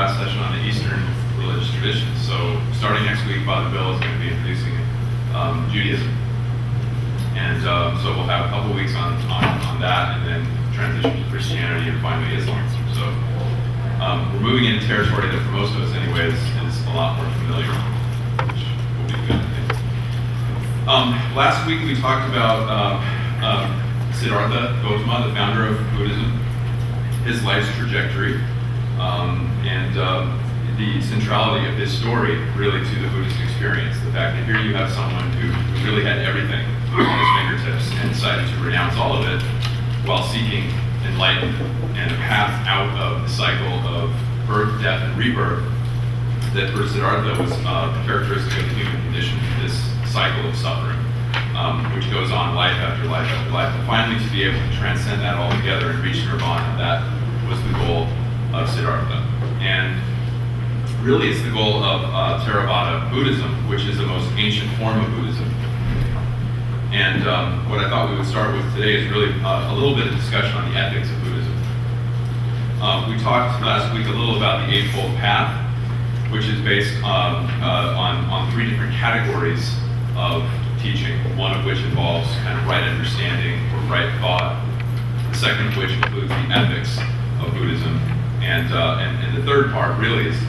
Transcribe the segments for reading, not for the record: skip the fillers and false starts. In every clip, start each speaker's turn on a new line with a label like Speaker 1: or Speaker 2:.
Speaker 1: last session on the Eastern religious traditions. So starting next week, Father Bill is going to be introducing Judaism. And so we'll have a couple weeks on that, and then transition to Christianity and finally Islam. So we're moving into territory that for most of us anyway is a lot more familiar, which will be good, I think. Last week we talked about Siddhartha Gautama, the founder of Buddhism, his life's trajectory, and the centrality of his story really to the Buddhist experience. The fact that here you have someone who really had everything on his fingertips and decided to renounce all of it while seeking enlightenment and a path out of the cycle of birth, death, and rebirth that for Siddhartha was characteristic of the human condition, this cycle of suffering, which goes on life after life after life. And finally, to be able to transcend that altogether and reach nirvana, that was the goal of Siddhartha. And really it's the goal of Theravada Buddhism, which is the most ancient form of Buddhism. And what I thought we would start with today is really a little bit of discussion on the ethics of Buddhism. We talked last week a little about the Eightfold Path, which is based on three different categories of teaching, one of which involves kind of right understanding or right thought, the second of which includes the ethics of Buddhism, and the third part really is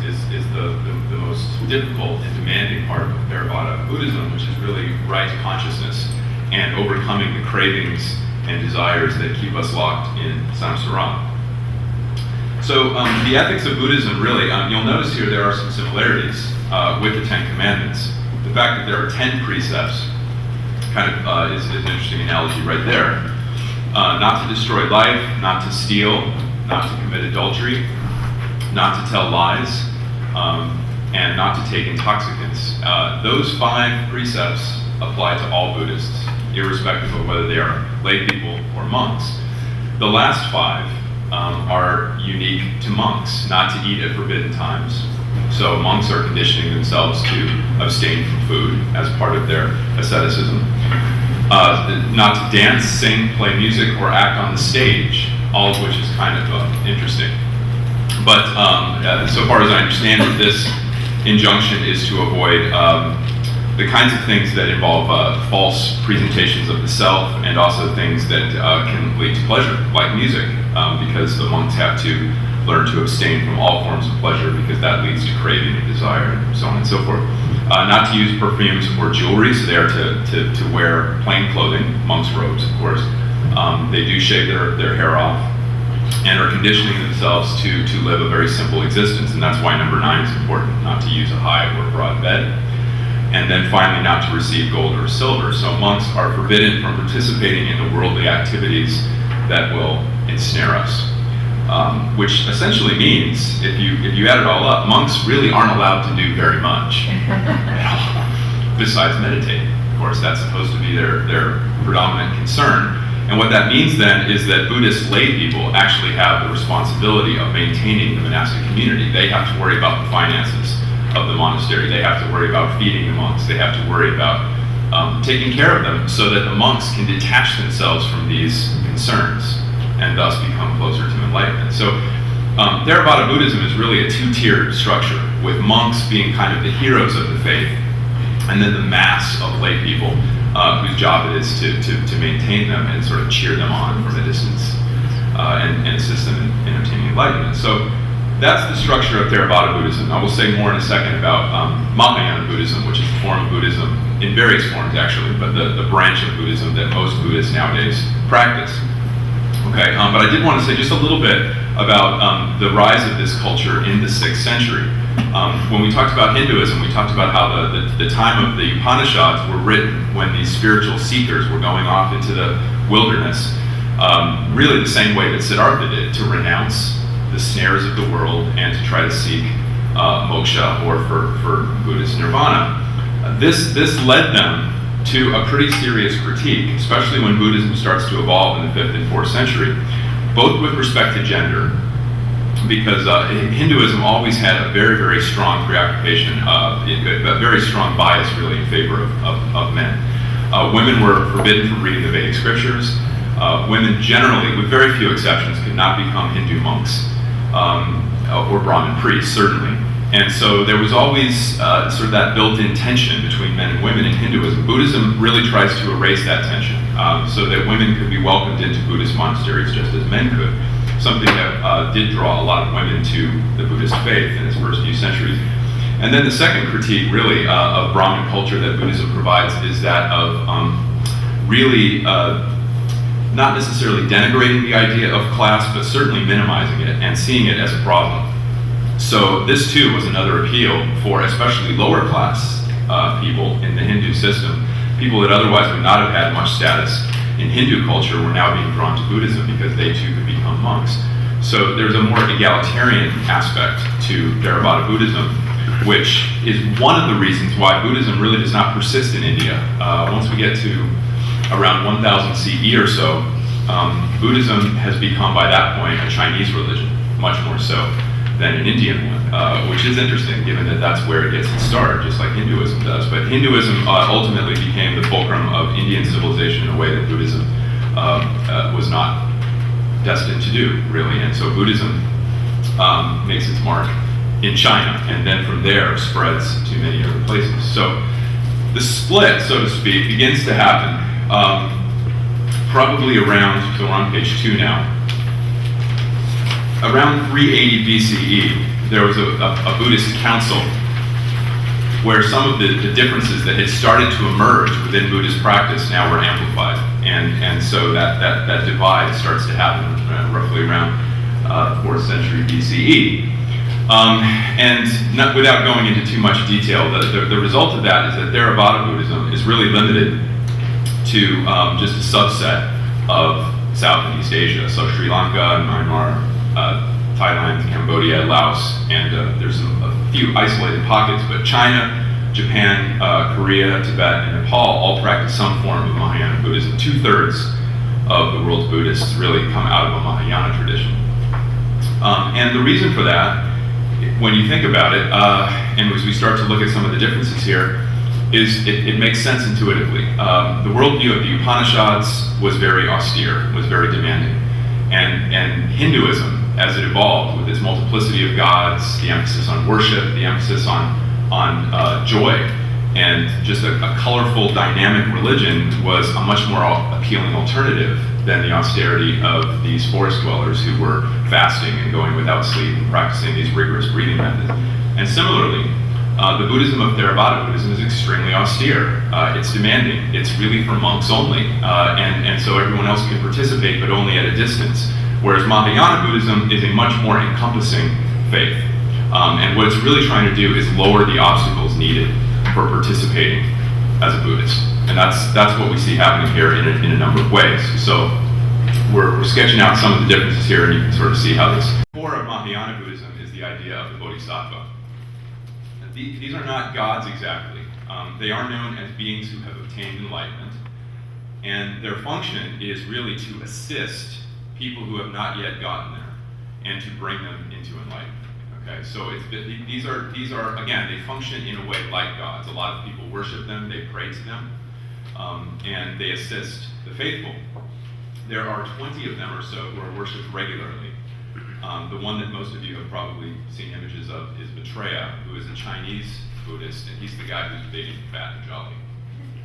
Speaker 1: the most difficult and demanding part of Theravada Buddhism, which is really right consciousness and overcoming the cravings and desires that keep us locked in samsara. So the ethics of Buddhism really, you'll notice here there are some similarities with the Ten Commandments. The fact that there are 10 precepts kind of is an interesting analogy right there. Not to destroy life, not to steal, not to commit adultery, not to tell lies, and not to take intoxicants. Those 5 precepts apply to all Buddhists, irrespective of whether they are lay people or monks. The last 5 are unique to monks, not to eat at forbidden times. So monks are conditioning themselves to abstain from food as part of their asceticism. Not to dance, sing, play music, or act on the stage, all of which is kind of interesting. But so far as I understand it, this injunction is to avoid the kinds of things that involve false presentations of the self, and also things that can lead to pleasure, like music, because the monks have to learn to abstain from all forms of pleasure because that leads to craving and desire, and so on and so forth. Not to use perfumes or jewelry, so they are to wear plain clothing, monks' robes, of course. They do shave their hair off and are conditioning themselves to live a very simple existence, and that's why number 9 is important, not to use a high or broad bed. And then finally, not to receive gold or silver. So monks are forbidden from participating in the worldly activities that will ensnare us. Which essentially means, if you add it all up, monks really aren't allowed to do very much besides meditate. Of course, that's supposed to be their predominant concern. And what that means then is that Buddhist lay people actually have the responsibility of maintaining the monastic community. They have to worry about the finances of the monastery. They have to worry about feeding the monks. They have to worry about taking care of them so that the monks can detach themselves from these concerns and thus become closer to enlightenment. So Theravada Buddhism is really a 2-tiered structure, with monks being kind of the heroes of the faith, and then the mass of lay people whose job it is to maintain them and sort of cheer them on from a distance and assist them in attaining enlightenment. So that's the structure of Theravada Buddhism. I will say more in a second about Mahayana Buddhism, which is a form of Buddhism in various forms actually, but the branch of Buddhism that most Buddhists nowadays practice. Okay, but I did want to say just a little bit about the rise of this culture in the 6th century. When we talked about Hinduism, we talked about how the time of the Upanishads were written when these spiritual seekers were going off into the wilderness, really the same way that Siddhartha did, to renounce the snares of the world and to try to seek moksha, or for Buddhist nirvana. This led them to a pretty serious critique, especially when Buddhism starts to evolve in the 5th and 4th century, both with respect to gender, because Hinduism always had a very, very strong preoccupation, a very strong bias really in favor of men. Women were forbidden from reading the Vedic scriptures. Women generally, with very few exceptions, could not become Hindu monks. or Brahmin priests, certainly. And so there was always sort of that built-in tension between men and women in Hinduism. Buddhism really tries to erase that tension so that women could be welcomed into Buddhist monasteries just as men could, something that did draw a lot of women to the Buddhist faith in its first few centuries. And then the second critique, really, of Brahmin culture that Buddhism provides is that of really not necessarily denigrating the idea of class, but certainly minimizing it and seeing it as a problem. So this too was another appeal for especially lower class people in the Hindu system. People that otherwise would not have had much status in Hindu culture were now being drawn to Buddhism because they too could become monks. So there's a more egalitarian aspect to Theravada Buddhism, which is one of the reasons why Buddhism really does not persist in India. Once we get to around 1000 CE or so, Buddhism has become by that point a Chinese religion, much more so than an Indian one, which is interesting given that that's where it gets its start, just like Hinduism does. But Hinduism ultimately became the fulcrum of Indian civilization in a way that Buddhism was not destined to do, really. And so Buddhism makes its mark in China, and then from there spreads to many other places. So the split, so to speak, begins to happen probably around, so we're on page 2 now, around 380 BCE, there was a Buddhist council where some of the differences that had started to emerge within Buddhist practice now were amplified. And so that divide starts to happen roughly around 4th century BCE. Without going into too much detail, the result of that is that Theravada Buddhism is really limited to just a subset of South and East Asia. So Sri Lanka, Myanmar, Thailand, Cambodia, Laos, and there's a few isolated pockets, but China, Japan, Korea, Tibet, and Nepal all practice some form of Mahayana Buddhism. 2/3 of the world's Buddhists really come out of a Mahayana tradition. And the reason for that, when you think about it, and as we start to look at some of the differences here, is it makes sense intuitively. The worldview of the Upanishads was very austere, was very demanding. And Hinduism, as it evolved with its multiplicity of gods, the emphasis on worship, the emphasis on joy, and just a colorful, dynamic religion was a much more appealing alternative than the austerity of these forest dwellers who were fasting and going without sleep and practicing these rigorous breathing methods. And similarly, the Buddhism of Theravada Buddhism is extremely austere. It's demanding. It's really for monks only. And so everyone else can participate, but only at a distance. Whereas Mahayana Buddhism is a much more encompassing faith. And what it's really trying to do is lower the obstacles needed for participating as a Buddhist. And that's what we see happening here in a number of ways. So we're sketching out some of the differences here, and you can sort of see how this. The core of Mahayana Buddhism is the idea of the Bodhisattva. These are not gods exactly. They are known as beings who have obtained enlightenment. And their function is really to assist people who have not yet gotten there and to bring them into enlightenment. Okay, so these are again, they function in a way like gods. A lot of people worship them, they pray to them, and they assist the faithful. There are 20 of them or so who are worshipped regularly. The one that most of you have probably seen images of is Maitreya, who is a Chinese Buddhist, and he's the guy who's big and fat and jolly,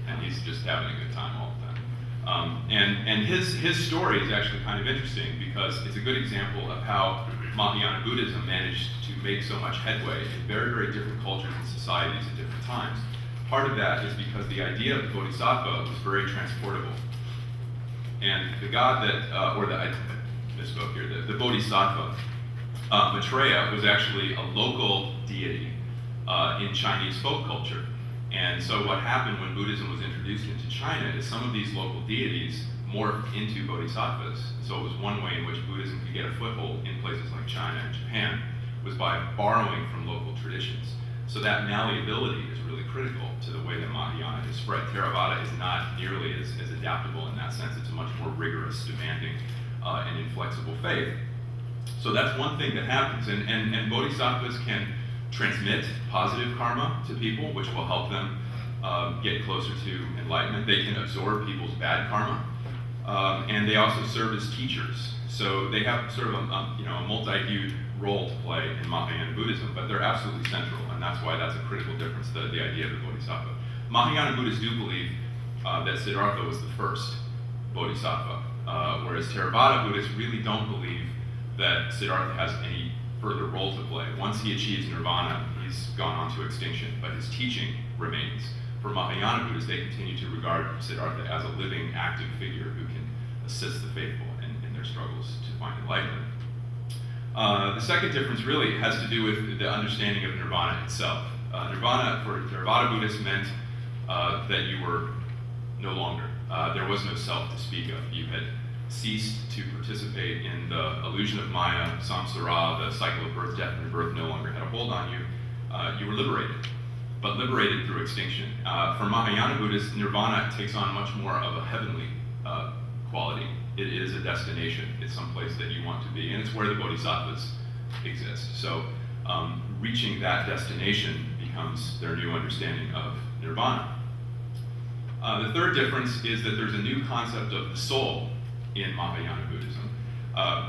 Speaker 1: and he's just having a good time all the time. And his story is actually kind of interesting because it's a good example of how Mahayana Buddhism managed to make so much headway in very, very different cultures and societies at different times. Part of that is because the idea of the Bodhisattva was very transportable. And the god that, I misspoke here, the Bodhisattva, Maitreya, was actually a local deity in Chinese folk culture. And so what happened when Buddhism was introduced into China is some of these local deities morphed into bodhisattvas. So it was one way in which Buddhism could get a foothold in places like China and Japan was by borrowing from local traditions. So that malleability is really critical to the way that Mahayana has spread. Theravada is not nearly as adaptable in that sense. It's a much more rigorous, demanding, and inflexible faith. So that's one thing that happens. And bodhisattvas can transmit positive karma to people, which will help them get closer to enlightenment. They can absorb people's bad karma. And they also serve as teachers. So they have sort of a multi-hued role to play in Mahayana Buddhism, but they're absolutely central, and that's why that's a critical difference, the idea of the Bodhisattva. Mahayana Buddhists do believe that Siddhartha was the first Bodhisattva, whereas Theravada Buddhists really don't believe that Siddhartha has any further role to play. Once he achieves nirvana, he's gone on to extinction, but his teaching remains. For Mahayana Buddhists, they continue to regard Siddhartha as a living, active figure who can assist the faithful in their struggles to find enlightenment. The second difference really has to do with the understanding of nirvana itself. Nirvana for Theravada Buddhists meant that you were no longer. There was no self to speak of. You had ceased to participate in the illusion of Maya, samsara, the cycle of birth, death, and rebirth no longer had a hold on you. You were liberated, but liberated through extinction. For Mahayana Buddhists, nirvana takes on much more of a heavenly quality. It is a destination. It's someplace that you want to be, and it's where the bodhisattvas exist. So reaching that destination becomes their new understanding of nirvana. The third difference is that there's a new concept of the soul in Mahayana Buddhism.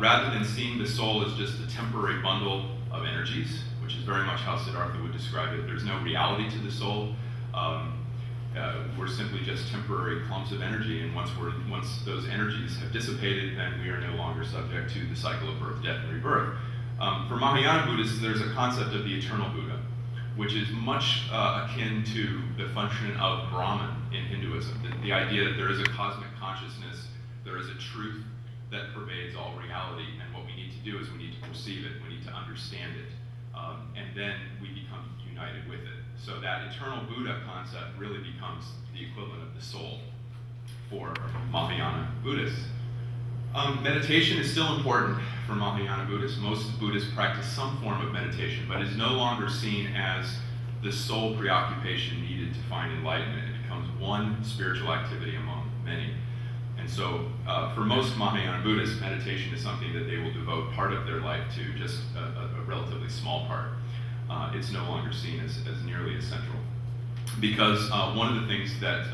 Speaker 1: Rather than seeing the soul as just a temporary bundle of energies, which is very much how Siddhartha would describe it, there's no reality to the soul. We're simply just temporary clumps of energy, and once those energies have dissipated, then we are no longer subject to the cycle of birth, death, and rebirth. For Mahayana Buddhists, there's a concept of the eternal Buddha, which is much akin to the function of Brahman in Hinduism. The idea that there is a cosmic consciousness, there is a truth that pervades all reality, and what we need to do is we need to perceive it, we need to understand it, and then we become united with it. So that eternal Buddha concept really becomes the equivalent of the soul for Mahayana Buddhists. Meditation is still important for Mahayana Buddhists. Most Buddhists practice some form of meditation, but is no longer seen as the sole preoccupation needed to find enlightenment. It becomes one spiritual activity among many. And so for most Mahayana Buddhists, meditation is something that they will devote part of their life to, just a relatively small part. It's no longer seen as nearly as central. Because one of the things that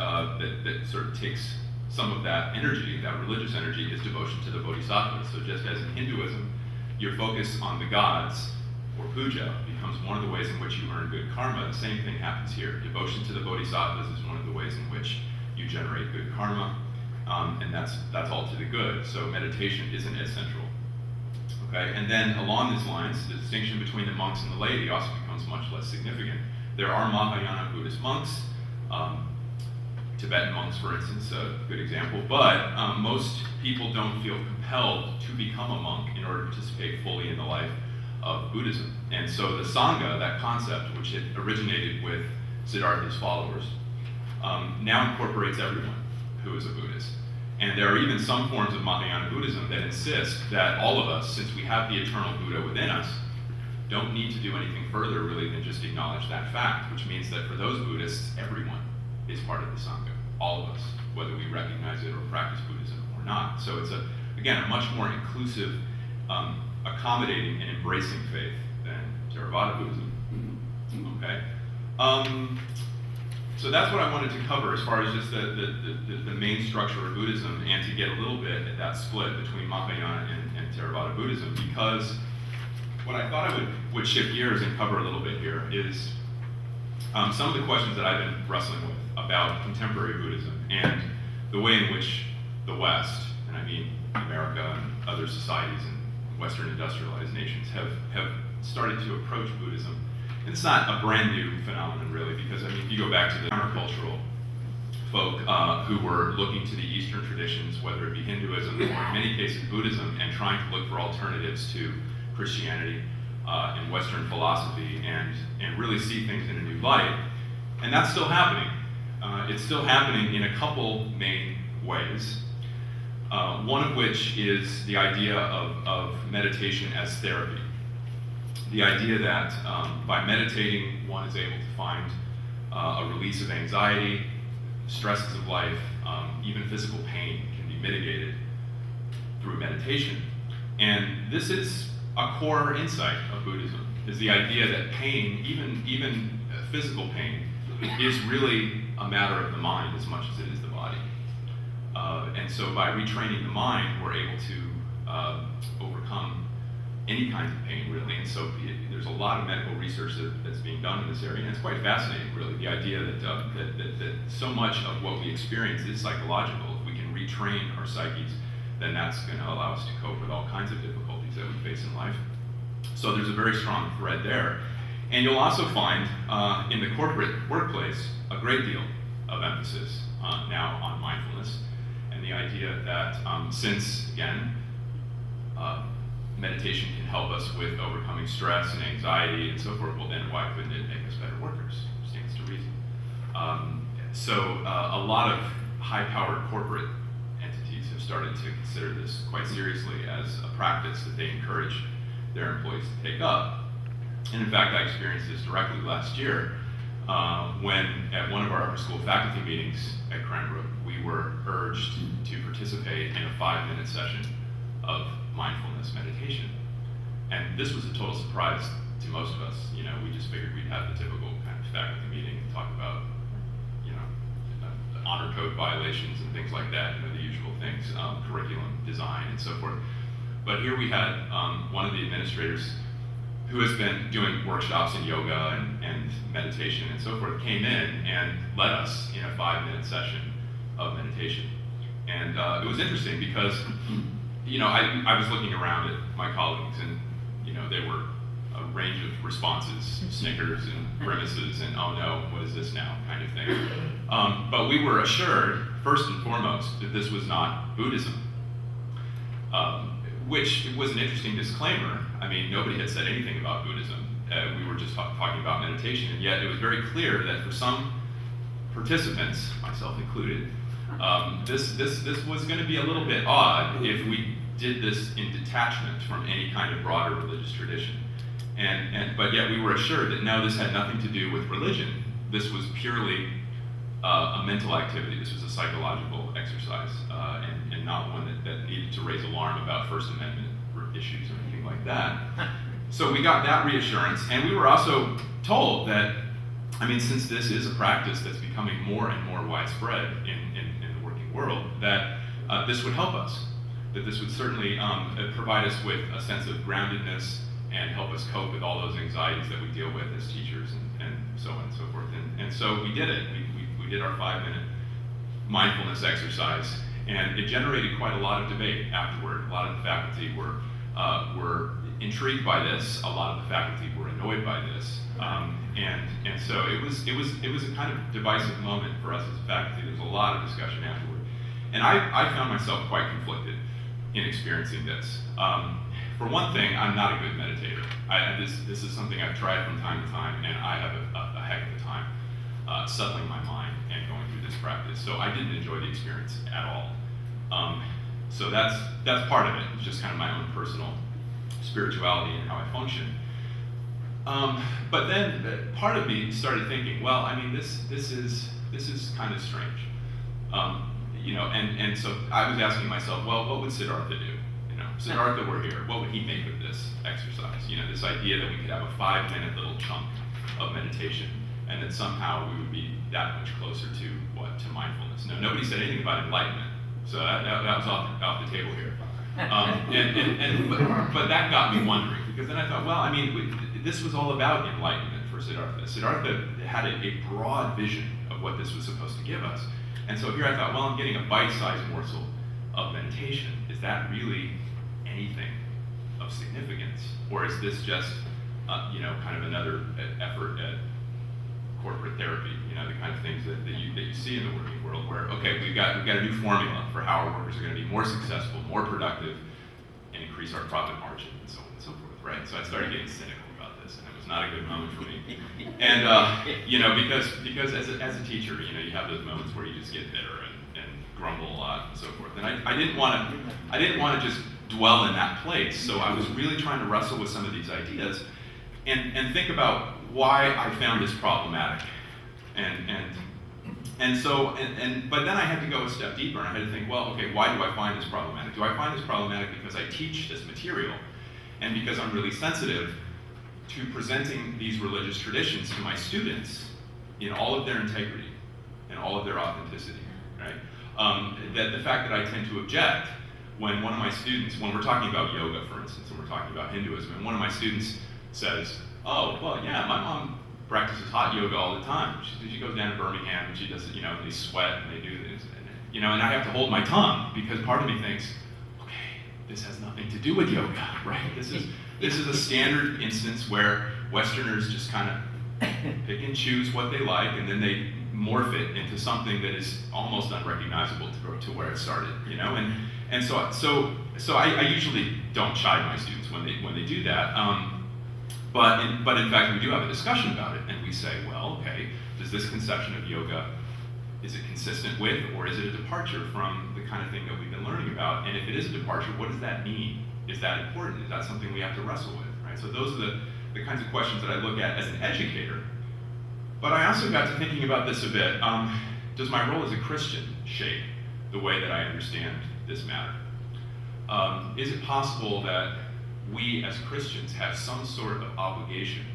Speaker 1: sort of takes some of that energy, that religious energy, is devotion to the bodhisattvas. So just as in Hinduism, your focus on the gods, or puja, becomes one of the ways in which you earn good karma. The same thing happens here. Devotion to the bodhisattvas is one of the ways in which you generate good karma, and that's all to the good. So meditation isn't as central. Okay, and then along these lines, the distinction between the monks and the laity also becomes much less significant. There are Mahayana Buddhist monks, Tibetan monks, for instance, a good example, but most people don't feel compelled to become a monk in order to participate fully in the life of Buddhism. And so the Sangha, that concept, which had originated with Siddhartha's followers, now incorporates everyone who is a Buddhist. And there are even some forms of Mahayana Buddhism that insist that all of us, since we have the eternal Buddha within us, don't need to do anything further really than just acknowledge that fact, which means that for those Buddhists, everyone is part of the Sangha, all of us, whether we recognize it or practice Buddhism or not. So it's, again, a much more inclusive, accommodating and embracing faith than Theravada Buddhism. Okay? So that's what I wanted to cover as far as just the main structure of Buddhism, and to get a little bit at that split between Mahayana and Theravada Buddhism, because what I thought I would shift gears and cover a little bit here is some of the questions that I've been wrestling with about contemporary Buddhism and the way in which the West, and I mean America and other societies and Western industrialized nations, have started to approach Buddhism. It's not a brand new phenomenon, really, because, I mean, if you go back to the countercultural folk who were looking to the Eastern traditions, whether it be Hinduism or in many cases Buddhism, and trying to look for alternatives to Christianity and Western philosophy, and really see things in a new light. And that's still happening. It's still happening in a couple main ways. One of which is the idea of meditation as therapy. The idea that by meditating, one is able to find a release of anxiety, stresses of life, even physical pain can be mitigated through meditation. And this is a core insight of Buddhism, is the idea that pain, even physical pain, is really a matter of the mind as much as it is the body. And so by retraining the mind, we're able to overcome any kind of pain, really. And so there's a lot of medical research that's being done in this area, and it's quite fascinating, really, the idea that so much of what we experience is psychological. If we can retrain our psyches, then that's going to allow us to cope with all kinds of difficulties that we face in life. So there's a very strong thread there. And you'll also find in the corporate workplace a great deal of emphasis now on mindfulness, and the idea that since, again, meditation can help us with overcoming stress and anxiety and so forth, well then why couldn't it make us better workers? Stands to reason. So a lot of high-powered corporate entities have started to consider this quite seriously as a practice that they encourage their employees to take up. And in fact, I experienced this directly last year when at one of our upper school faculty meetings at Cranbrook, we were urged to participate in a 5-minute session of mindfulness meditation. And this was a total surprise to most of us. You know, we just figured we'd have the typical kind of faculty meeting and talk about, you know, honor code violations and things like that, you know, the usual things, curriculum design and so forth. But here we had one of the administrators who has been doing workshops in yoga and meditation and so forth, came in and led us in a 5-minute session of meditation. And it was interesting because, you know, I was looking around at my colleagues and, you know, they were a range of responses, snickers and grimaces and, oh no, what is this now, kind of thing. But we were assured, first and foremost, that this was not Buddhism, which was an interesting disclaimer. I mean, nobody had said anything about Buddhism. We were just talking about meditation, and yet it was very clear that for some participants, myself included, this was going to be a little bit odd if we did this in detachment from any kind of broader religious tradition. But yet we were assured that no, this had nothing to do with religion. This was purely a mental activity. This was a psychological exercise, and not one that needed to raise alarm about First Amendment issues or anything like that. So we got that reassurance, and we were also told that, I mean, since this is a practice that's becoming more and more widespread in the working world, that this would help us, that this would certainly provide us with a sense of groundedness and help us cope with all those anxieties that we deal with as teachers and so on and so forth. And so we did it. We did our 5-minute mindfulness exercise, and it generated quite a lot of debate afterward. A lot of the faculty were intrigued by this. A lot of the faculty were annoyed by this, and so it was a kind of divisive moment for us as a faculty. There was a lot of discussion afterward, and I found myself quite conflicted in experiencing this. For one thing, I'm not a good meditator. This is something I've tried from time to time, and I have a heck of a time settling my mind and going through this practice. So I didn't enjoy the experience at all. So that's part of it. It's just kind of my own personal spirituality and how I function. But then part of me started thinking, well, I mean, this is kind of strange. You know, and so I was asking myself, well, what would Siddhartha do? You know, Siddhartha were here. What would he make of this exercise? You know, this idea that we could have a 5-minute little chunk of meditation, and that somehow we would be that much closer to mindfulness. No, nobody said anything about enlightenment, so that was off the table here. But that got me wondering, because then I thought, well, I mean, this was all about enlightenment for Siddhartha. Siddhartha had a broad vision of what this was supposed to give us. And so here I thought, well, I'm getting a bite-sized morsel of meditation. Is that really anything of significance? Or is this just, you know, kind of another effort at corporate therapy, you know, the kind of things that you see in the working world where, okay, we've got a new formula for how our workers are going to be more successful, more productive, and increase our profit margin, and so on and so forth, right? So I started getting cynical about this, and it was not a good moment for me. And, you know, because as a teacher, you know, you have those moments where you just get bitter and grumble a lot and so forth. And I didn't want to just dwell in that place, so I was really trying to wrestle with some of these ideas and think about why I found this problematic, but then I had to go a step deeper, and I had to think, well, okay, why do I find this problematic? Do I find this problematic because I teach this material, and because I'm really sensitive to presenting these religious traditions to my students in all of their integrity and all of their authenticity, right? That the fact that I tend to object when one of my students, when we're talking about yoga, for instance, and we're talking about Hinduism, and one of my students says, oh, well, yeah, my mom practices hot yoga all the time. She goes down to Birmingham and she does it, and they sweat and they do this, and I have to hold my tongue because part of me thinks, okay, this has nothing to do with yoga, right? This is a standard instance where Westerners just kind of pick and choose what they like, and then they morph it into something that is almost unrecognizable to where it started, And so I usually don't chide my students when they do that. But in fact, we do have a discussion about it, and we say, well, okay, does this conception of yoga, is it consistent with, or is it a departure from the kind of thing that we've been learning about? And if it is a departure, what does that mean? Is that important? Is that something we have to wrestle with, right? So those are the kinds of questions that I look at as an educator. But I also got to thinking about this a bit. Does my role as a Christian shape the way that I understand this matter? Is it possible that we as Christians have some sort of obligation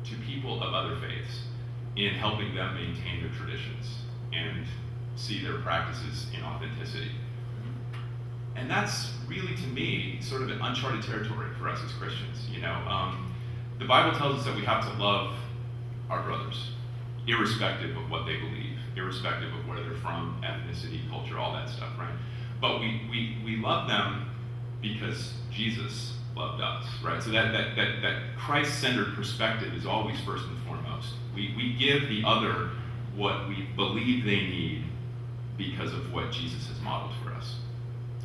Speaker 1: to people of other faiths in helping them maintain their traditions and see their practices in authenticity? And that's really, to me, sort of an uncharted territory for us as Christians. The Bible tells us that we have to love our brothers, irrespective of what they believe, irrespective of where they're from, ethnicity, culture, all that stuff, right? But we love them because Jesus loved us, right? So that Christ-centered perspective is always first and foremost. We give the other what we believe they need because of what Jesus has modeled for us.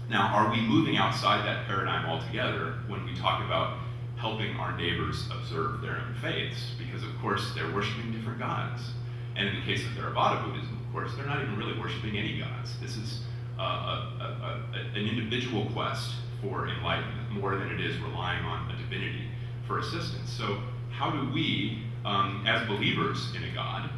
Speaker 1: Now, are we moving outside that paradigm altogether when we talk about helping our neighbors observe their own faiths? Because, of course, they're worshiping different gods. And in the case of Theravada Buddhism, of course, they're not even really worshiping any gods. This is an individual quest for enlightenment more than it is relying on a divinity for assistance. So how do we, as believers in a God,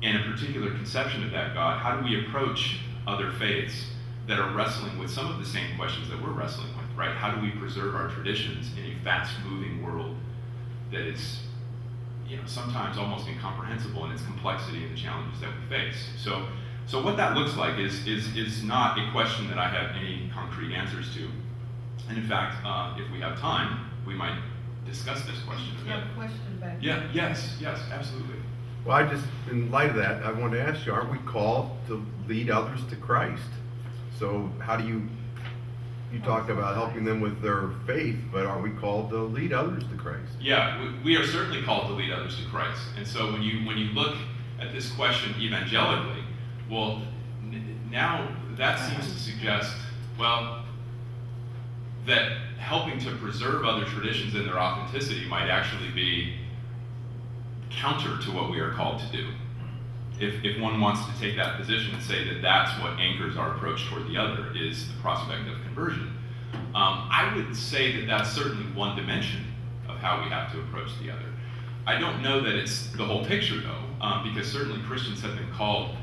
Speaker 1: and a particular conception of that God, how do we approach other faiths that are wrestling with some of the same questions that we're wrestling with, right? How do we preserve our traditions in a fast-moving world that is, sometimes almost incomprehensible in its complexity and the challenges that we face? So what that looks like is not a question that I have any concrete answers to. And in fact, if we have time, we might discuss this question a bit.
Speaker 2: You have a question back?
Speaker 1: Yeah, yes, absolutely.
Speaker 3: Well, in light of that, I wanted to ask you, aren't we called to lead others to Christ? So how do you talked about helping them with their faith, but are we called to lead others to Christ?
Speaker 1: Yeah, we are certainly called to lead others to Christ. And so when you look at this question evangelically, well, now that seems to suggest, well, that helping to preserve other traditions in their authenticity might actually be counter to what we are called to do. If one wants to take that position and say that that's what anchors our approach toward the other, is the prospect of conversion, I would say that that's certainly one dimension of how we have to approach the other. I don't know that it's the whole picture, though, because certainly Christians have been called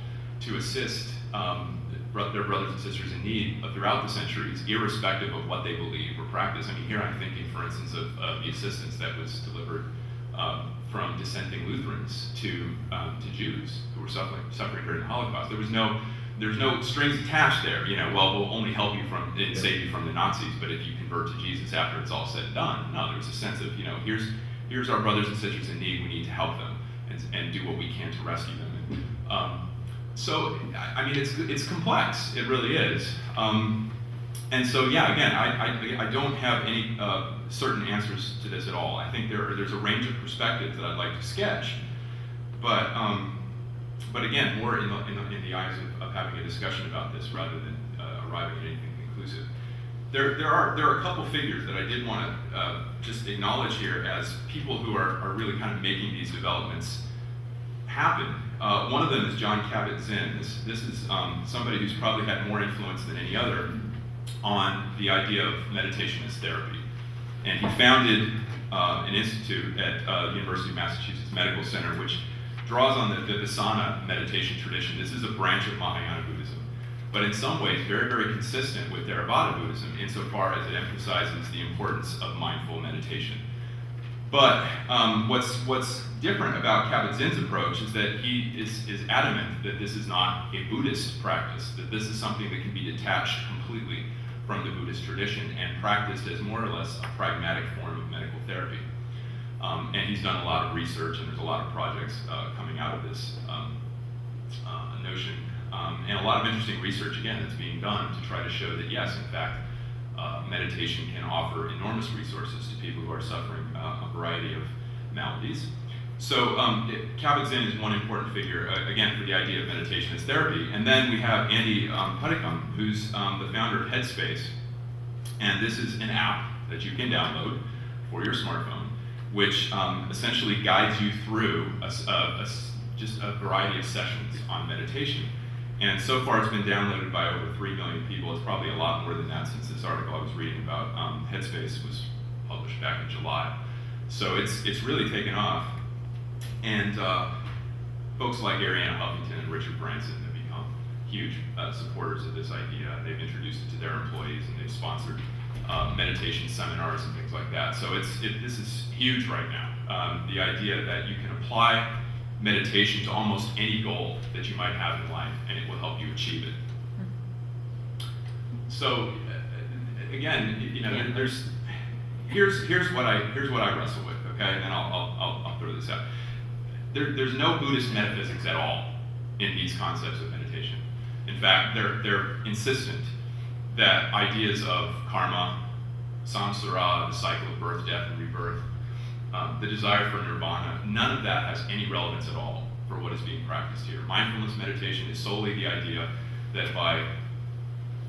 Speaker 1: to assist their brothers and sisters in need throughout the centuries, irrespective of what they believe or practice. I mean, here I'm thinking, for instance, of the assistance that was delivered from dissenting Lutherans to Jews who were suffering during the Holocaust. There's no strings attached there. Well, we'll only help you and save you from the Nazis, but if you convert to Jesus after it's all said and done. No, there was a sense of, here's our brothers and sisters in need. We need to help them and do what we can to rescue them. So, I mean, it's complex. It really is. And so, yeah, again, I don't have any certain answers to this at all. I think there's a range of perspectives that I'd like to sketch, but again, more in the eyes of having a discussion about this rather than arriving at anything conclusive. There are a couple figures that I did want to just acknowledge here as people who are really kind of making these developments happen. One of them is John Kabat-Zinn. This is somebody who's probably had more influence than any other on the idea of meditation as therapy. And he founded an institute at the University of Massachusetts Medical Center, which draws on the Vipassana meditation tradition. This is a branch of Mahayana Buddhism, but in some ways very, very consistent with Theravada Buddhism insofar as it emphasizes the importance of mindful meditation. But what's different about Kabat-Zinn's approach is that he is adamant that this is not a Buddhist practice, that this is something that can be detached completely from the Buddhist tradition and practiced as more or less a pragmatic form of medical therapy. And he's done a lot of research, and there's a lot of projects coming out of this notion, and a lot of interesting research, again, that's being done to try to show that, yes, in fact, meditation can offer enormous resources to people who are suffering a variety of maladies. So Kabat-Zinn is one important figure, again, for the idea of meditation as therapy. And then we have Andy Puddicombe, who's the founder of Headspace. And this is an app that you can download for your smartphone, which essentially guides you through just a variety of sessions on meditation. And so far it's been downloaded by over 3 million people. It's probably a lot more than that since this article I was reading about Headspace was published back in July. So it's really taken off. And folks like Arianna Huffington and Richard Branson have become huge supporters of this idea. They've introduced it to their employees, and they've sponsored meditation seminars and things like that. So this is huge right now. The idea that you can apply meditation to almost any goal that you might have in life, and it will help you achieve it. So again, here's what I wrestle with. Okay, and then I'll throw this out. There's no Buddhist metaphysics at all in these concepts of meditation. In fact, they're insistent that ideas of karma, samsara, the cycle of birth, death, and rebirth, the desire for nirvana, none of that has any relevance at all for what is being practiced here. Mindfulness meditation is solely the idea that by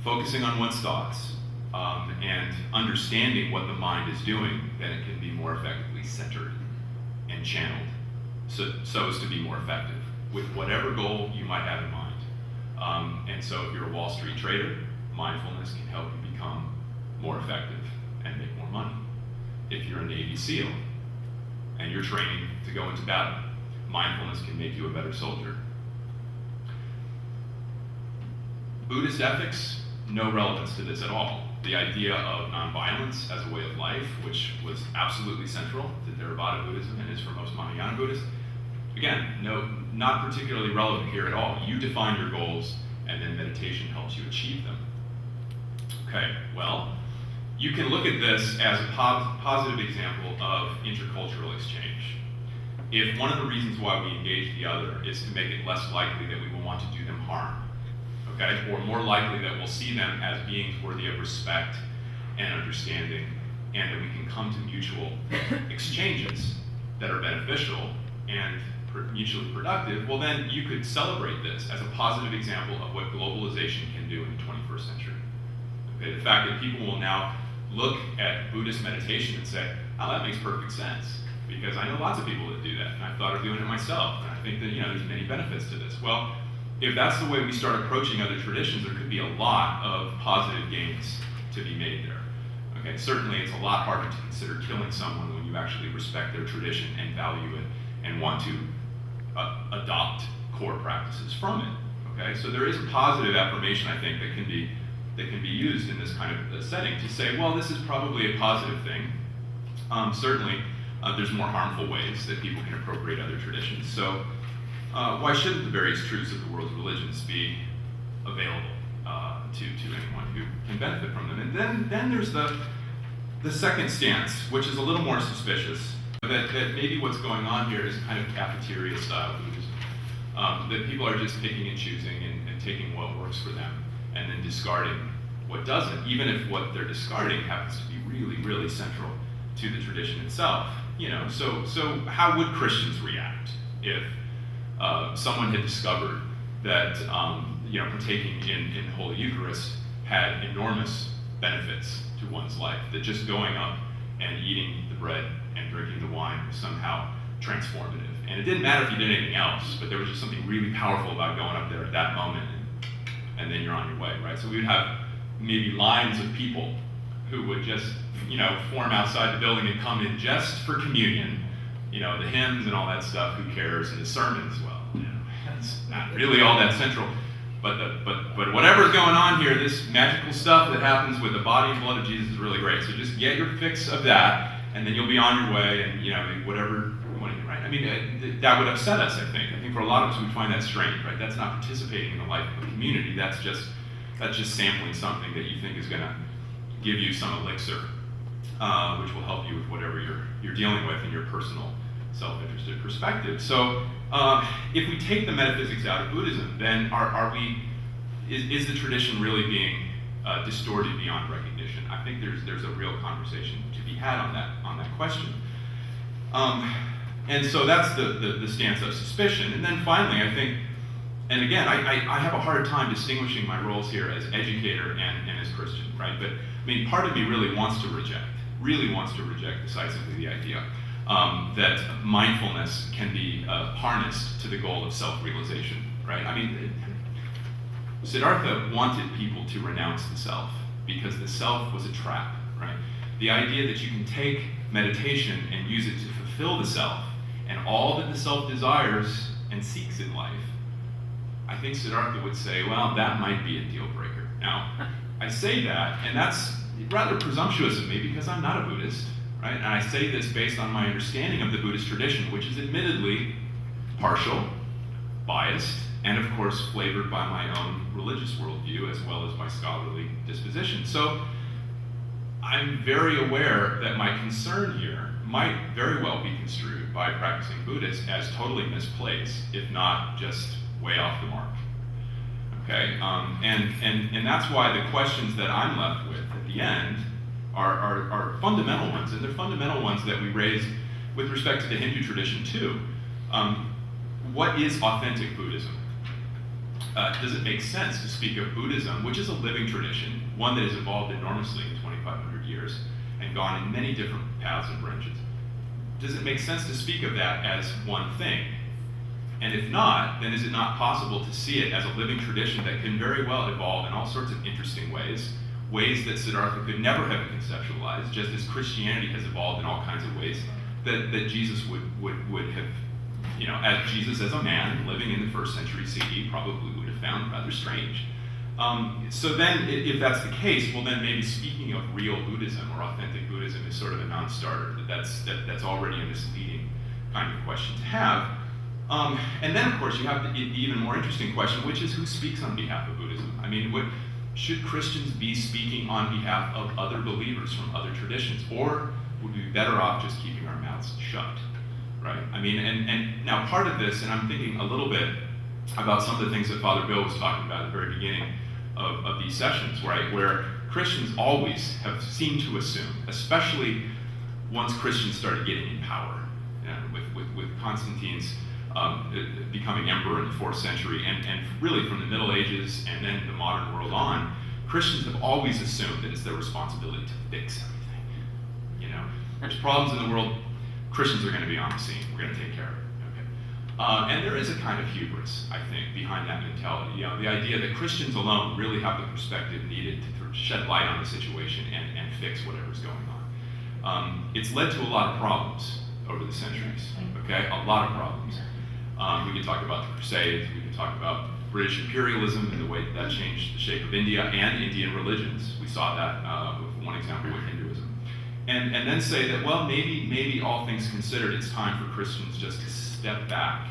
Speaker 1: focusing on one's thoughts and understanding what the mind is doing, then it can be more effectively centered and channeled so as to be more effective with whatever goal you might have in mind. And so if you're a Wall Street trader, mindfulness can help you become more effective and make more money. If you're a Navy SEAL and you're training to go into battle, mindfulness can make you a better soldier. Buddhist ethics, no relevance to this at all. The idea of nonviolence as a way of life, which was absolutely central to Theravada Buddhism and is for most Mahayana Buddhists, again, not particularly relevant here at all. You define your goals, and then meditation helps you achieve them. Okay, well, you can look at this as a positive example of intercultural exchange. If one of the reasons why we engage the other is to make it less likely that we will want to do them harm, okay, or more likely that we'll see them as beings worthy of respect and understanding, and that we can come to mutual exchanges that are beneficial and mutually productive, well then you could celebrate this as a positive example of what globalization can do in the 21st century. Okay, the fact that people will now look at Buddhist meditation and say, oh, that makes perfect sense, because I know lots of people that do that, and I've thought of doing it myself, and I think that there's many benefits to this. Well, if that's the way we start approaching other traditions, there could be a lot of positive gains to be made there. Okay, certainly it's a lot harder to consider killing someone when you actually respect their tradition and value it and want to adopt core practices from it. Okay, so there is a positive affirmation, I think, that can be used in this kind of setting to say, well, this is probably a positive thing. Certainly, there's more harmful ways that people can appropriate other traditions. So why shouldn't the various truths of the world's religions be available to anyone who can benefit from them? And then there's the second stance, which is a little more suspicious, that maybe what's going on here is kind of cafeteria style Buddhism. That people are just picking and choosing and taking what works for them and then discarding what doesn't, even if what they're discarding happens to be really, really central to the tradition itself. So how would Christians react if someone had discovered that partaking in Holy Eucharist had enormous benefits to one's life, that just going up and eating the bread and drinking the wine was somehow transformative? And it didn't matter if you did anything else, but there was just something really powerful about going up there at that moment, and then you're on your way, right? So we would have maybe lines of people who would just, form outside the building and come in just for communion, the hymns and all that stuff, who cares, and the sermons, well, that's not really all that central. But whatever's going on here, this magical stuff that happens with the body and blood of Jesus is really great. So just get your fix of that, and then you'll be on your way, and whatever you want to do, right? I mean, that would upset us, I think. I think for a lot of us, we find that strange, right? That's not participating in the life of a community. That's just sampling something that you think is going to give you some elixir, which will help you with whatever you're dealing with in your personal self-interested perspective. So if we take the metaphysics out of Buddhism, then is the tradition really being distorted beyond recognition? I think there's a real conversation to be had on that question. And so that's the stance of suspicion. And then finally, I think, and again, I have a hard time distinguishing my roles here as educator and as Christian, right? But I mean, part of me really wants to reject decisively the idea that mindfulness can be harnessed to the goal of self-realization, right? I mean, Siddhartha wanted people to renounce the self because the self was a trap, right? The idea that you can take meditation and use it to fulfill the self and all that the self desires and seeks in life, I think Siddhartha would say, well, that might be a deal breaker. Now, I say that, and that's rather presumptuous of me because I'm not a Buddhist, right? And I say this based on my understanding of the Buddhist tradition, which is admittedly partial, biased, and of course flavored by my own religious worldview as well as my scholarly disposition. So I'm very aware that my concern here might very well be construed by practicing Buddhists as totally misplaced, if not just way off the mark. Okay, and that's why the questions that I'm left with at the end are fundamental ones, and they're fundamental ones that we raise with respect to the Hindu tradition too. What is authentic Buddhism? Does it make sense to speak of Buddhism, which is a living tradition, one that has evolved enormously in 2,500 years and gone in many different paths and branches? Does it make sense to speak of that as one thing? And if not, then is it not possible to see it as a living tradition that can very well evolve in all sorts of interesting ways that Siddhartha could never have conceptualized, just as Christianity has evolved in all kinds of ways that Jesus would have, as Jesus as a man living in the 1st century CE probably would have found rather strange. So then, if that's the case, well then maybe speaking of real Buddhism or authentic Buddhism is sort of a non-starter. That's already a misleading kind of question to have. And then, of course, you have the even more interesting question, which is who speaks on behalf of Buddhism? I mean, should Christians be speaking on behalf of other believers from other traditions, or would we be better off just keeping our mouths shut, right? I mean, and now part of this, and I'm thinking a little bit about some of the things that Father Bill was talking about at the very beginning of these sessions, right, where Christians always have seemed to assume, especially once Christians started getting in power, with Constantine's becoming emperor in the 4th century, and really from the Middle Ages and then the modern world on, Christians have always assumed that it's their responsibility to fix everything. There's problems in the world, Christians are going to be on the scene. We're going to take care of it. Okay? And there is a kind of hubris, I think, behind that mentality. The idea that Christians alone really have the perspective needed to shed light on the situation and fix whatever's going on. It's led to a lot of problems over the centuries. Okay, a lot of problems. We can talk about the Crusades, we can talk about British imperialism and the way that changed the shape of India and Indian religions. We saw that with one example with Hinduism. And then say that, well, maybe all things considered, it's time for Christians just to step back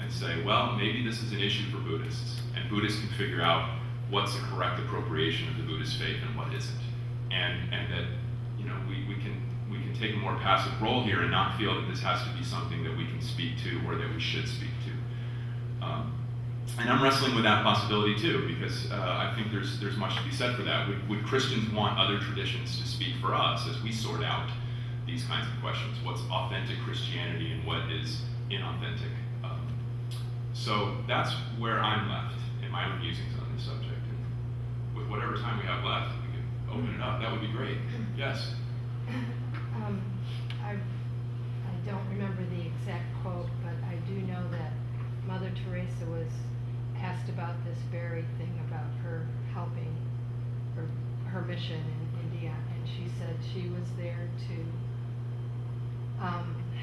Speaker 1: and say, well, maybe this is an issue for Buddhists, and Buddhists can figure out what's the correct appropriation of the Buddhist faith and what isn't. And that, we can take a more passive role here and not feel that this has to be something that we can speak to or that we should speak to. And I'm wrestling with that possibility too, because I think there's much to be said for that. Would Christians want other traditions to speak for us as we sort out these kinds of questions? What's authentic Christianity and what is inauthentic? So that's where I'm left in my own musings on this subject. And with whatever time we have left, we could open it up. That would be great. Yes?
Speaker 2: I don't remember the exact quote, but I do know that Mother Teresa was asked about this very thing about her helping her mission in India, and she said she was there to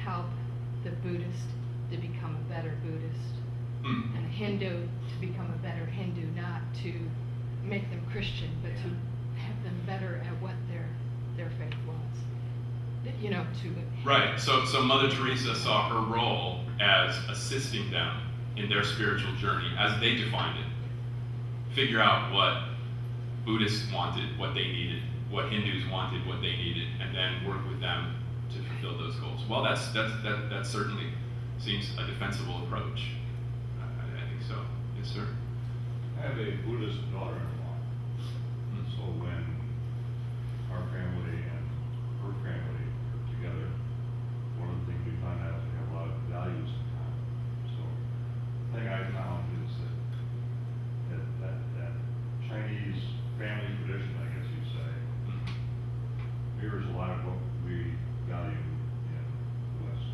Speaker 2: help the Buddhist to become a better Buddhist, and a Hindu to become a better Hindu, not to make them Christian, but to have them better at what their faith was.
Speaker 1: Right. So Mother Teresa saw her role as assisting them in their spiritual journey as they defined it. Figure out what Buddhists wanted, what they needed, what Hindus wanted, what they needed, and then work with them to fulfill those goals. Well, that certainly seems a defensible approach. I think so. Yes, sir.
Speaker 4: I have a Buddhist daughter-in-law. So when our family and her family are together, one of the things we find out is we have a lot of values in common. So the thing I found is that Chinese family tradition, I guess you'd say, mirrors a lot of what we value in the West.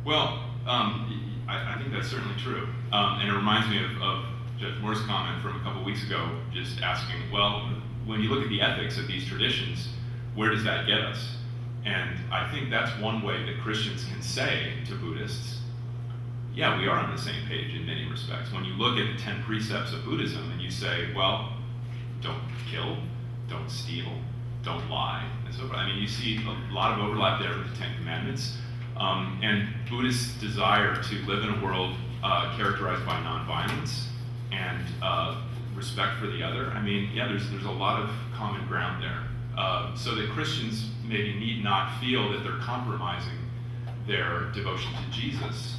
Speaker 1: Well, I think that's certainly true. And it reminds me of Judge Moore's comment from a couple weeks ago, just asking, well, when you look at the ethics of these traditions, where does that get us? And I think that's one way that Christians can say to Buddhists, yeah, we are on the same page in many respects. When you look at the 10 precepts of Buddhism and you say, well, don't kill, don't steal, don't lie, and so forth. I mean, you see a lot of overlap there with the 10 Commandments. And Buddhists' desire to live in a world characterized by nonviolence and respect for the other. I mean, yeah, there's a lot of common ground there. So that Christians maybe need not feel that they're compromising their devotion to Jesus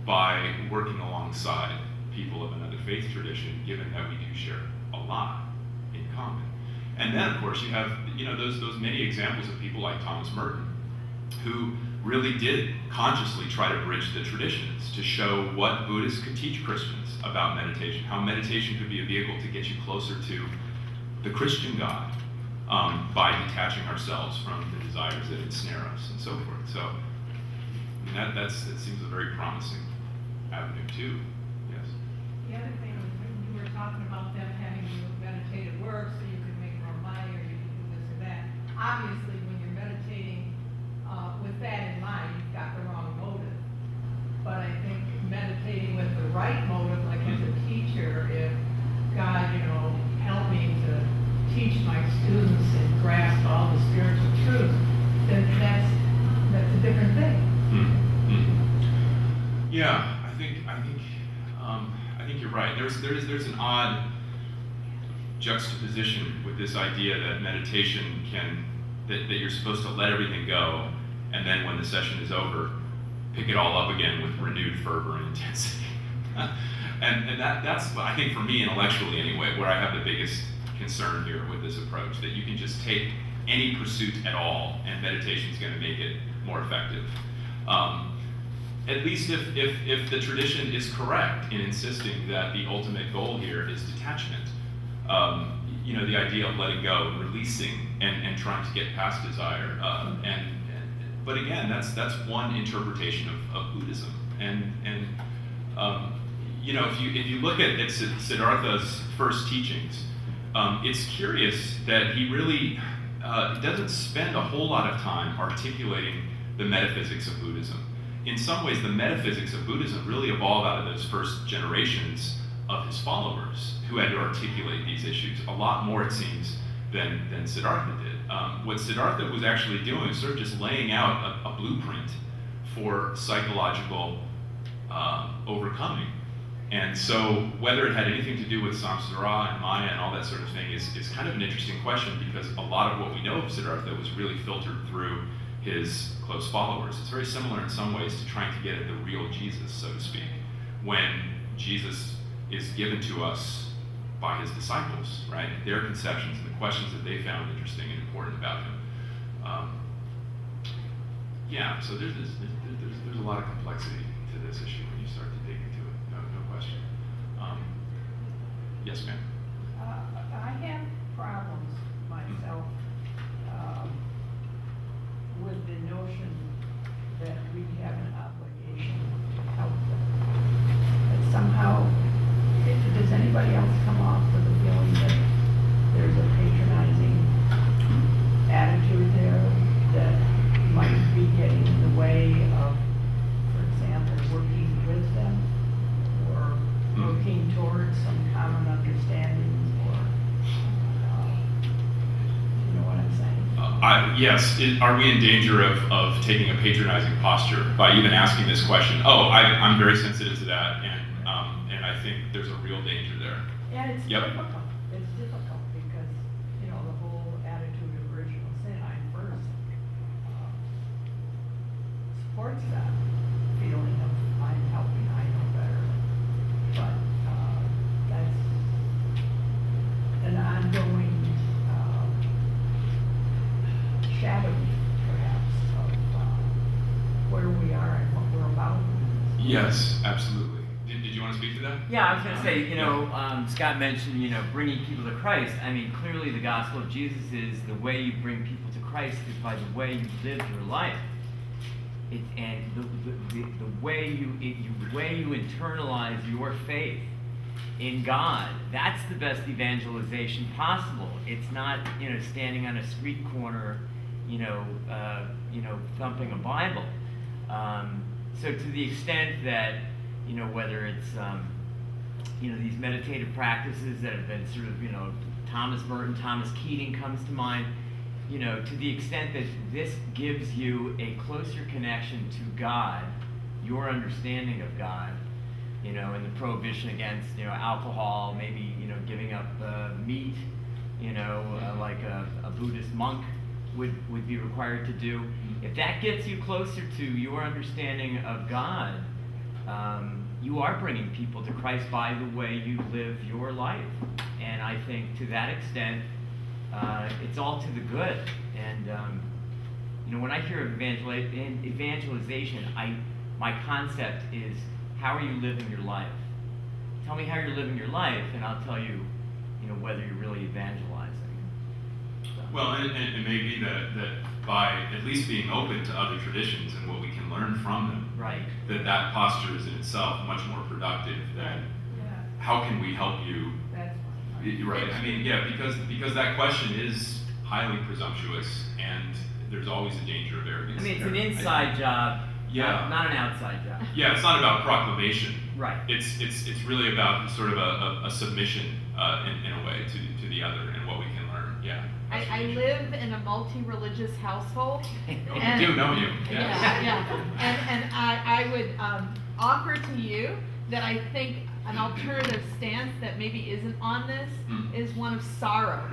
Speaker 1: by working alongside people of another faith tradition, given that we do share a lot in common. And then, of course, you have those many examples of people like Thomas Merton, who really did consciously try to bridge the traditions to show what Buddhists could teach Christians about meditation, how meditation could be a vehicle to get you closer to the Christian God by detaching ourselves from the desires that ensnare us and so forth. So that seems a very promising avenue too. Yes.
Speaker 5: The other thing was when you were talking about them having you meditate at work so you could make more money or you could do this or that. Obviously, when you're meditating with that in mind, you've got the wrong motive. But I think meditating with the right motive, like as a teacher, if God, help me to teach my students and grasp all the spiritual truths, then that's a different thing.
Speaker 1: Mm-hmm. Yeah, I think you're right. There's an odd juxtaposition with this idea that meditation that you're supposed to let everything go, and then when the session is over, pick it all up again with renewed fervor and intensity. and that's, I think, for me intellectually anyway, where I have the biggest concern here with this approach, that you can just take any pursuit at all and meditation is going to make it more effective. At least if the tradition is correct in insisting that the ultimate goal here is detachment. The idea of letting go and releasing and trying to get past desire. But again, that's one interpretation of Buddhism. If you look at Siddhartha's first teachings, it's curious that he really doesn't spend a whole lot of time articulating the metaphysics of Buddhism. In some ways, the metaphysics of Buddhism really evolved out of those first generations of his followers who had to articulate these issues a lot more, it seems, than Siddhartha did. What Siddhartha was actually doing was sort of just laying out a blueprint for psychological overcoming. And so whether it had anything to do with samsara and Maya and all that sort of thing is kind of an interesting question, because a lot of what we know of Siddhartha was really filtered through his close followers. It's very similar in some ways to trying to get at the real Jesus, so to speak, when Jesus is given to us by his disciples, right? Their conceptions and the questions that they found interesting and important about him. So there's a lot of complexity to this issue when you start to dig into it. No question. Yes, ma'am.
Speaker 5: I have problems myself with the notion that we have an obligation to help them. That somehow, does anybody else come off with the feeling that there's a patronizing attitude there that might be getting in the way of, for example, working with them or working towards some common understanding, or you know what I'm saying?
Speaker 1: Yes. Are we in danger of taking a patronizing posture by even asking this question? I'm very sensitive to that, and I think there's a real danger there.
Speaker 5: And it's
Speaker 1: Yep.
Speaker 5: difficult. It's difficult because, the whole attitude of
Speaker 6: supports that feeling of I'm helping, I know better. But that's an ongoing shadowing, perhaps, of where we are and what we're about.
Speaker 1: Yes, absolutely. Did you want to speak to that?
Speaker 7: Yeah, I was going to say, Scott mentioned, bringing people to Christ. I mean, clearly the gospel of Jesus is the way you bring people to Christ is by the way you live your life. And the way you internalize your faith in God. That's the best evangelization possible. It's not, standing on a street corner, thumping a Bible. So to the extent that, whether it's, these meditative practices that have been sort of, Thomas Merton, Thomas Keating comes to mind, to the extent that this gives you a closer connection to God, your understanding of God, and the prohibition against, alcohol, maybe, giving up meat, like a Buddhist monk would be required to do. If that gets you closer to your understanding of God, you are bringing people to Christ by the way you live your life. And I think to that extent, it's all to the good. And when I hear of evangelization, my concept is, how are you living your life? Tell me how you're living your life, and I'll tell you, whether you're really evangelizing. So.
Speaker 1: Well, and it may be that by at least being open to other traditions and what we can learn from them,
Speaker 7: Right.
Speaker 1: that posture is in itself much more productive than how can we help you.
Speaker 6: That's
Speaker 1: You're right. I mean, yeah, because that question is highly presumptuous, and there's always a danger of arrogance.
Speaker 7: I mean, it's an
Speaker 1: there.
Speaker 7: inside job,
Speaker 1: Yeah.
Speaker 7: not an outside job.
Speaker 1: Yeah, it's not about proclamation.
Speaker 7: Right.
Speaker 1: It's really about sort of a submission in a way to the other and what we can learn. Yeah.
Speaker 2: I live in a multi-religious household.
Speaker 1: Oh, you do, don't you?
Speaker 2: Yeah. And I would offer to you that I think an alternative stance that maybe isn't on this is one of sorrow.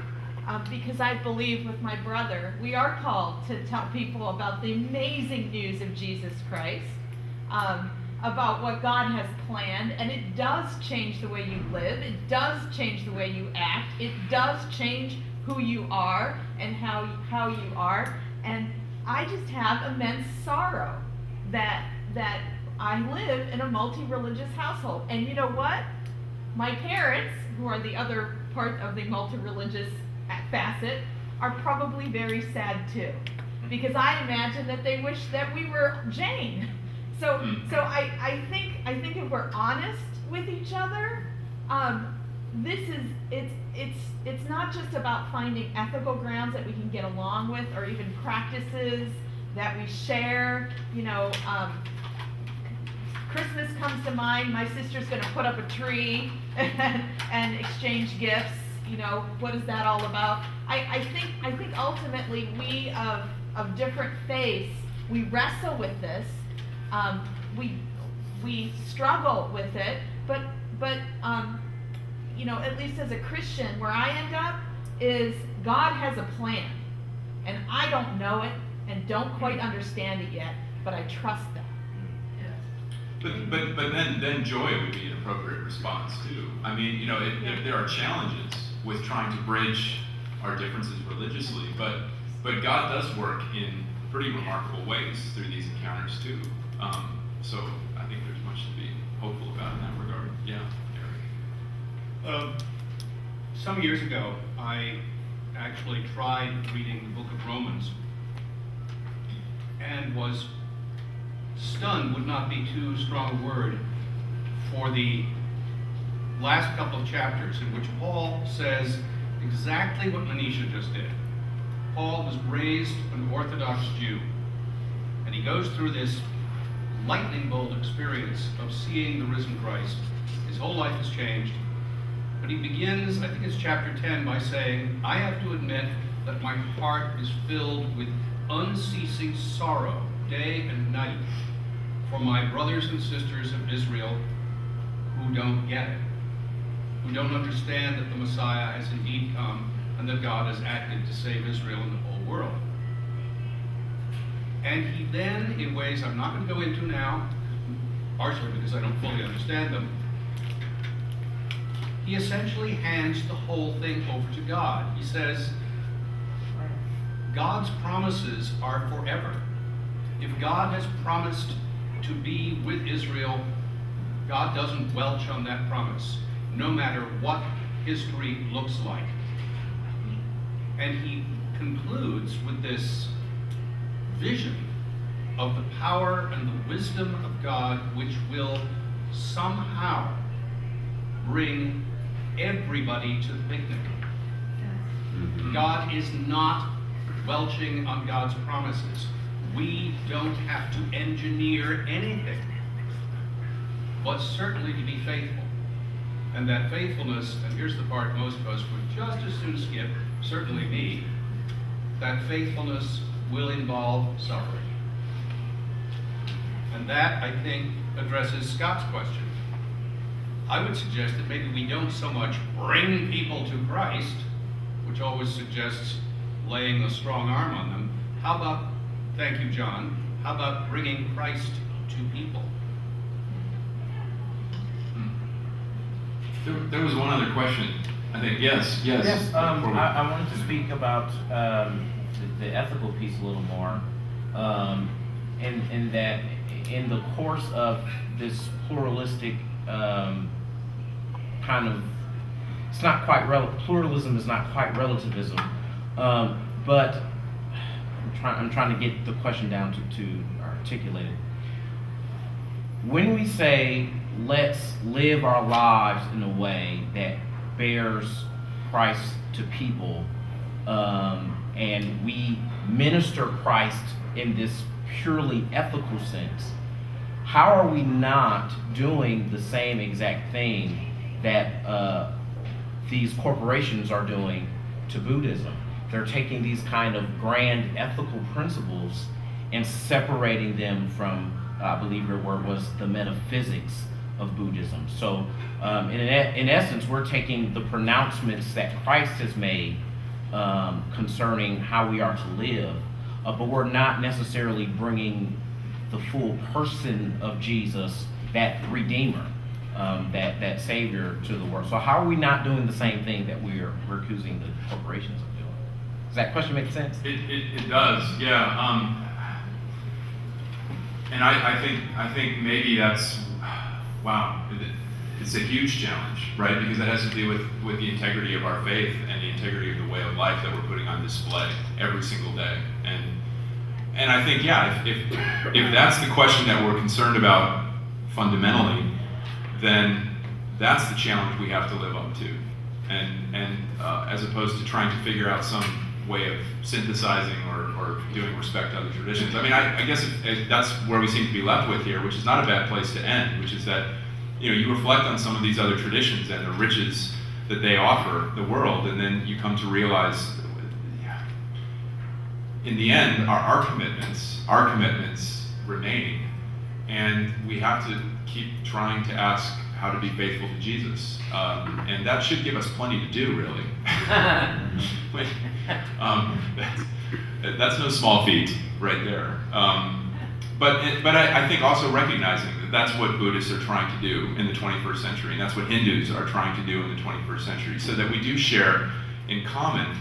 Speaker 2: Because I believe with my brother, we are called to tell people about the amazing news of Jesus Christ, about what God has planned, and it does change the way you live, it does change the way you act, it does change who you are and how you are, and I just have immense sorrow that I live in a multi-religious household. And you know what? My parents, who are the other part of the multi-religious facet, are probably very sad too, because I imagine that they wish that we were Jane. So I think if we're honest with each other, it's not just about finding ethical grounds that we can get along with, or even practices that we share. Christmas comes to mind. My sister's going to put up a tree and exchange gifts. What is that all about? I think ultimately we of different faiths, we wrestle with this. We struggle with it, but at least as a Christian, where I end up is God has a plan, and I don't know it and don't quite understand it yet, but I trust that.
Speaker 1: But then joy would be an appropriate response too. I mean, there are challenges with trying to bridge our differences religiously, but God does work in pretty remarkable ways through these encounters too. So I think there's much to be hopeful about in that regard. Yeah, Eric.
Speaker 8: Some years ago, I actually tried reading the book of Romans and was stunned, would not be too strong a word, for the last couple of chapters in which Paul says exactly what Manisha just did. Paul was raised an Orthodox Jew, and he goes through this lightning bolt experience of seeing the risen Christ. His whole life has changed, but he begins, I think it's chapter 10, by saying, I have to admit that my heart is filled with unceasing sorrow, day and night, for my brothers and sisters of Israel who don't get it, who don't understand that the Messiah has indeed come and that God has acted to save Israel and the whole world. And he then, in ways I'm not going to go into now, partially because I don't fully understand them, he essentially hands the whole thing over to God. He says, God's promises are forever. If God has promised to be with Israel, God doesn't welch on that promise, no matter what history looks like. And he concludes with this vision of the power and the wisdom of God, which will somehow bring everybody to the picnic. God is not welching on God's promises. We don't have to engineer anything, but certainly to be faithful. And that faithfulness, and here's the part most of us would just as soon skip, certainly me, that faithfulness will involve suffering. And that, I think, addresses Scott's question. I would suggest that maybe we don't so much bring people to Christ, which always suggests laying a strong arm on them. How about, thank you, John, how about bringing Christ to people?
Speaker 1: There was one other question. I think, yes.
Speaker 9: Yes,
Speaker 1: Before we-
Speaker 9: I wanted to speak about the ethical piece a little more, in that in the course of this pluralistic kind of, it's not quite pluralism is not quite relativism, but I'm trying to get the question down to articulate it. When we say let's live our lives in a way that bears Christ to people, and we minister Christ in this purely ethical sense, how are we not doing the same exact thing that these corporations are doing to Buddhism? They're taking these kind of grand ethical principles and separating them from, I believe your word was, the metaphysics of Buddhism. So in essence, we're taking the pronouncements that Christ has made concerning how we are to live, but we're not necessarily bringing the full person of Jesus, that Redeemer, that Savior, to the world. So how are we not doing the same thing that we're accusing the corporations of doing? Does that question make sense?
Speaker 1: It does, yeah. And I think maybe that's, wow, it's a huge challenge, right? Because that has to do with the integrity of our faith and the integrity of the way of life that we're putting on display every single day. And I think, yeah, if that's the question that we're concerned about fundamentally, then that's the challenge we have to live up to. And as opposed to trying to figure out some way of synthesizing or doing respect to other traditions. I mean, I guess if that's where we seem to be left with here, which is not a bad place to end, which is that, you reflect on some of these other traditions and the riches that they offer the world, and then you come to realize, in the end, our commitments remain, and we have to keep trying to ask how to be faithful to Jesus, and that should give us plenty to do, really. That's no small feat right there. But I think also recognizing that that's what Buddhists are trying to do in the 21st century, and that's what Hindus are trying to do in the 21st century, so that we do share in common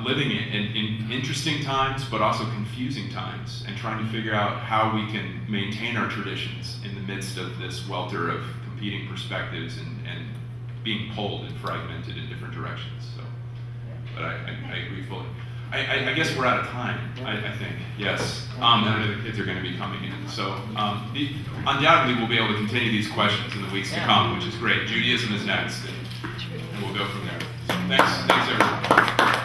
Speaker 1: living in interesting times, but also confusing times, and trying to figure out how we can maintain our traditions in the midst of this welter of competing perspectives and being pulled and fragmented in different directions. So, but I agree fully. I guess we're out of time, I think, yes. I know the kids are going to be coming in. So undoubtedly we'll be able to continue these questions in the weeks to come, which is great. Judaism is next, and we'll go from there. So thanks everyone.